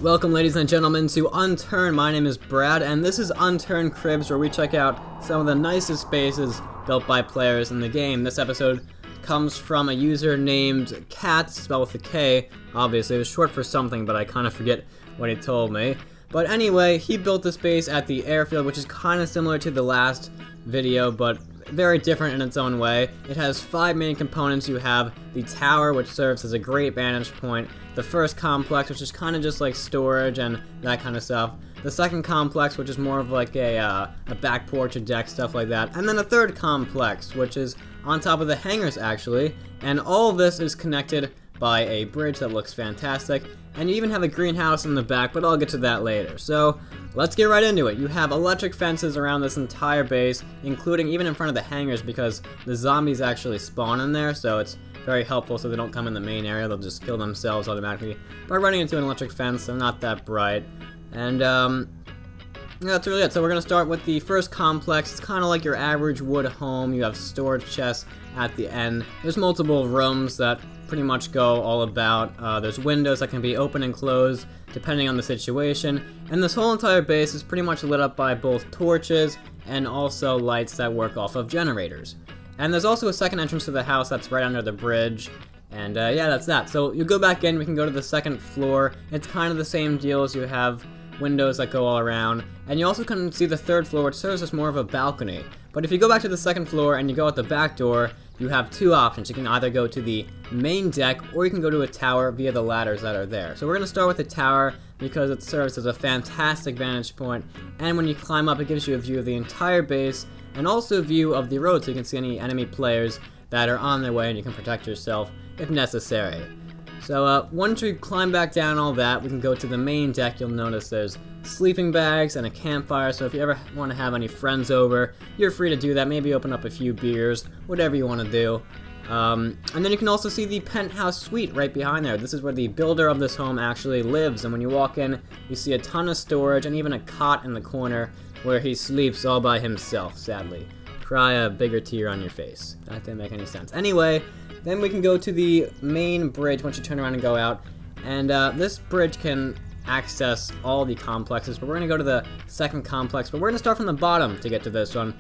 Welcome, ladies and gentlemen, to Unturned. My name is Brad, and this is Unturned CRIBS, where we check out some of the nicest bases built by players in the game. This episode comes from a user named Cat, spelled with a K. Obviously, it was short for something, but I kind of forget what he told me. But anyway, he built this base at the Airfield, which is kind of similar to the last video, but very different in its own way. It has 5 main components. You have the tower, which serves as a great vantage point. The first complex, which is kind of just like storage and that kind of stuff. The second complex, which is more of like a back porch, a deck, stuff like that. And then a third complex, which is on top of the hangars actually. And all of this is connected by a bridge that looks fantastic. And you even have a greenhouse in the back, but I'll get to that later. So let's get right into it. You have electric fences around this entire base, including even in front of the hangars, because the zombies actually spawn in there, so it's very helpful so they don't come in the main area. They'll just kill themselves automatically by running into an electric fence. They're not that bright. And yeah, that's really it. So we're going to start with the first complex. It's kind of like your average wood home. You have storage chests at the end. There's multiple rooms that pretty much go all about. There's windows that can be open and closed depending on the situation. And this whole entire base is pretty much lit up by both torches and also lights that work off of generators. And there's also a second entrance to the house that's right under the bridge. And yeah, that's that. So you go back in, we can go to the second floor. It's kind of the same deal as you have windows that go all around. And you also can see the third floor, which serves as more of a balcony. But if you go back to the second floor and you go out the back door, you have 2 options. You can either go to the main deck or you can go to a tower via the ladders that are there. So we're going to start with the tower because it serves as a fantastic vantage point, and when you climb up it gives you a view of the entire base and also a view of the road so you can see any enemy players that are on their way and you can protect yourself if necessary. So once we climb back down all that, we can go to the main deck. You'll notice there's sleeping bags and a campfire, so if you ever want to have any friends over, you're free to do that. Maybe open up a few beers, whatever you want to do. And then you can also see the Penthouse Suite right behind there. This is where the builder of this home actually lives, and when you walk in, you see a ton of storage and even a cot in the corner where he sleeps all by himself, sadly. Cry a bigger tear on your face. That didn't make any sense. Anyway, then we can go to the main bridge once you turn around and go out. And this bridge can access all the complexes, but we're going to go to the second complex. But we're going to start from the bottom to get to this one.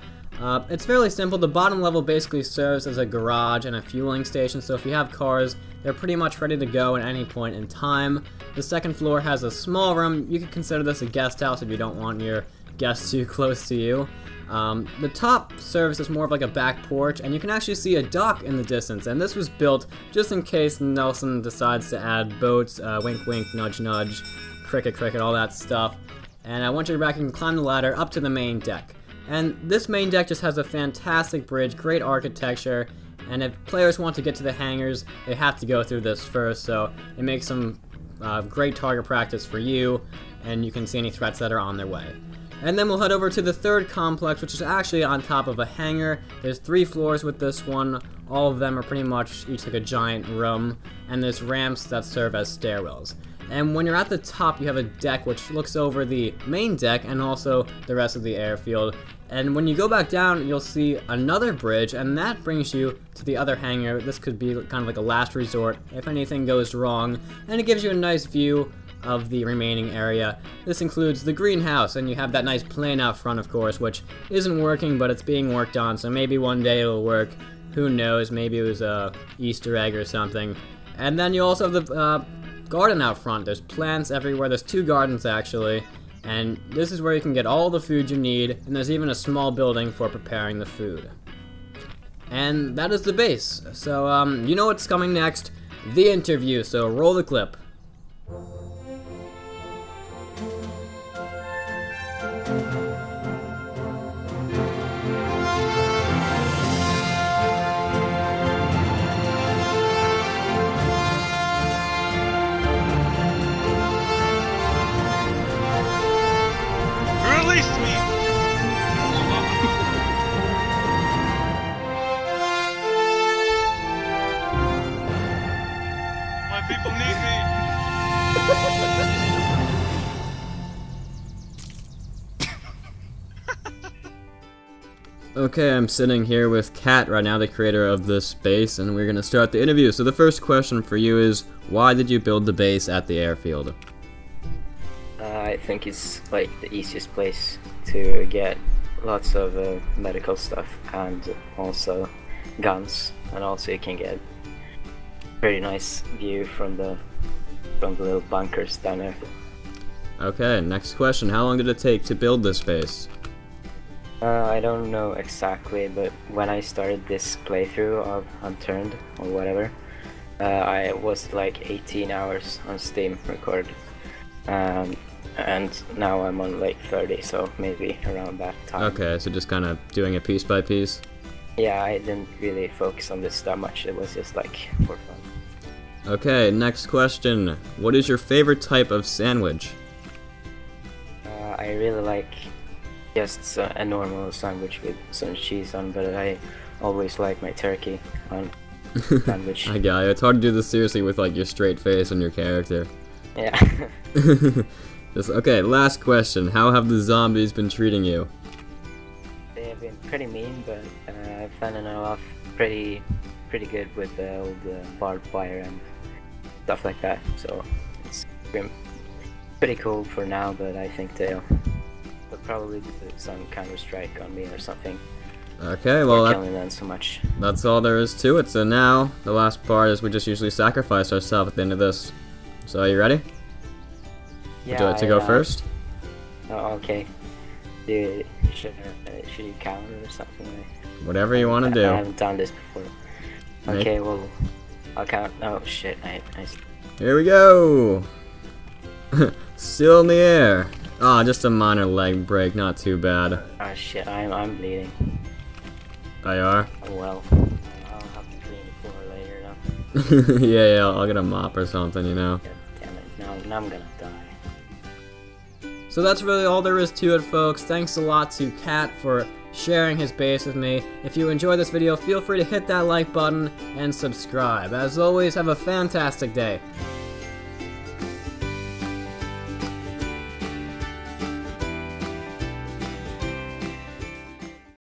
It's fairly simple. The bottom level basically serves as a garage and a fueling station, so if you have cars, they're pretty much ready to go at any point in time. The second floor has a small room. You could consider this a guest house if you don't want your guests too close to you. The top serves as more of like a back porch, and you can actually see a dock in the distance, and this was built just in case Nelson decides to add boats, wink wink, nudge nudge, cricket cricket, all that stuff. And once you're back, you can climb the ladder up to the main deck. And this main deck just has a fantastic bridge, great architecture, and if players want to get to the hangars, they have to go through this first, so it makes some great target practice for you, and you can see any threats that are on their way. And then we'll head over to the third complex, which is actually on top of a hangar. There's 3 floors with this one. All of them are pretty much each like a giant room, and there's ramps that serve as stairwells. And when you're at the top, you have a deck which looks over the main deck and also the rest of the airfield. And when you go back down, you'll see another bridge, and that brings you to the other hangar. This could be kind of like a last resort if anything goes wrong, and it gives you a nice view of the remaining area. This includes the greenhouse, and you have that nice plane out front, of course, which isn't working, but it's being worked on, so maybe one day it'll work. Who knows, maybe it was a Easter egg or something. And then you also have the garden out front. There's plants everywhere. There's 2 gardens actually, and this is where you can get all the food you need, and there's even a small building for preparing the food. And that is the base. So you know what's coming next, the interview, so roll the clip. Release me! My people need me! Okay, I'm sitting here with Kat right now, the creator of this base, and we're gonna start the interview. So the first question for you is, why did you build the base at the airfield? I think it's like the easiest place to get lots of medical stuff and also guns, and also you can get pretty nice view from the little bunkers down there. Okay, next question. How long did it take to build this base? I don't know exactly, but when I started this playthrough of Unturned or whatever, I was like 18 hours on Steam recorded, and now I'm on like 30, so maybe around that time. Okay, so just kind of doing it piece by piece? Yeah, I didn't really focus on this that much, it was just like for fun. Okay, next question. What is your favorite type of sandwich? I really like just a normal sandwich with some cheese on, but I always like my turkey on sandwich. I got it. It's hard to do this seriously with like your straight face and your character. Yeah. Okay, last question. How have the zombies been treating you? They have been pretty mean, but I've found them off pretty good with the old barbed wire and stuff like that. So it's been pretty cool for now, but I think they'll probably do some counter-strike on me or something. Okay, well killing them so much. That's all there is to it. So now the last part is we just usually sacrifice ourselves at the end of this. So are you ready? Yeah. To go first? Oh, okay. Dude, should you counter or something? Whatever you want to do. I haven't done this before. Okay, well, I'll count. Oh shit! I Here we go. Still in the air. Ah, just a minor leg break, not too bad. Oh shit! I'm bleeding. Oh, you are? Oh well. I'll have to clean the floor later now. yeah, I'll get a mop or something, you know. God damn it! Now I'm gonna die. So that's really all there is to it, folks. Thanks a lot to Kat for sharing his base with me. If you enjoyed this video, feel free to hit that like button and subscribe. As always, have a fantastic day.